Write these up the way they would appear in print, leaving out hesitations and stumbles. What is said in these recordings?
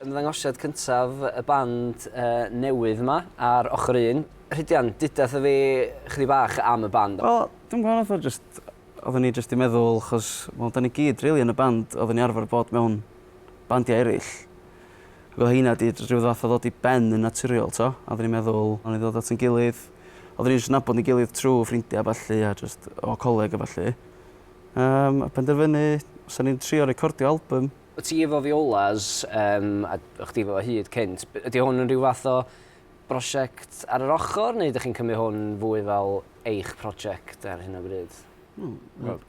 Yn ddangosiad cyntaf y band newydd yma ar ochr un. Rhydian, dydeth fi chdi bach am y band. Wel, dwi'n gwybod oedden ni jyst i meddwl, chos da ni gyd rili yn y band, oedden ni arfer bod mewn bandiau eraill. Fel heina di rhyw fath o ddod i ben yn naturiol, to. Oedden ni'n meddwl, oedden ni ddod at yn gilydd. Oedden ni'n jyst nabod ni gilydd trwy ffrindiau a ballu a jyst o coleg a ballu. A penderfynu, os ni'n trio recordio album. Ti efo fiolas, a chdi efo hyd cynt, ydy hwn yn rhyw fath o brosiect ar yr ochr, neu ydych chi'n cymryd hwn fwy fel eich prosiect ar hyn o bryd?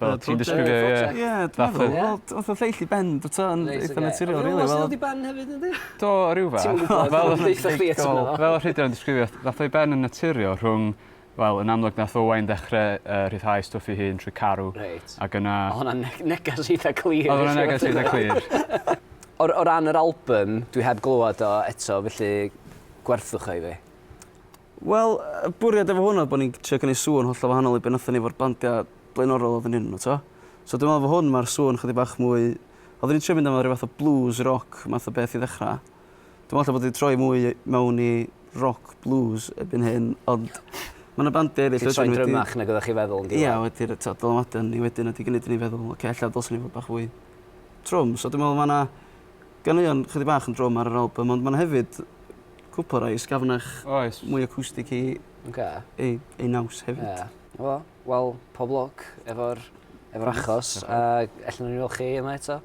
Fel ti'n disgrifio, ie. Ie, dwi'n meddwl, oedd o lleill i ben, dwi'n yn eitha naturiol, rili. Fiolas ydi ben hefyd, ydy? Do, ryw fath. Ti'n gwybod, Fel Rhydian disgrifio, nath o'i ben yn naturiol rhwng, wel, yn amlwg nath Owain dechrau rhyddhau stwff i hun trwy carw. Reit. Ac yna... O, hwnna'n negas eitha clir. Oedd hwnna'n negas eitha clir. O ran yr album, dwi heb glywed o eto, felly gwerthwch o i fi. Wel, y bwriad efo hwnna bod ni'n trio gynnu sŵn holl o wahanol i be nathon ni fo'r bandiau blaenorol oedden nhw, to. So dwi'n meddwl fod hwn mae'r sŵn chydig bach mwy... Oedden ni'n trio mynd am rhyw fath o blues, rock, math o beth i ddechrau. Dwi'n meddwl bod ni'n troi mwy mewn i rock, blues ebyn hyn, ond... Mae'n y bandiau eraill... Ti'n troi'n drymach nag oeddech chi feddwl? Ie, wedi'r dylanwadau ni wedyn ydy gwneud i ni feddwl, oce, ella dylsyn ni fod bach fwy trwm. So dwi'n meddwl mae yna ganeuon chydig bach yn drwm ar yr album, ond mae'n hefyd cwpl rai sgafnach mwy acoustic ei naws hefyd. Wel, pob lwc efo'r achos, a allan ni weld chi yma eto.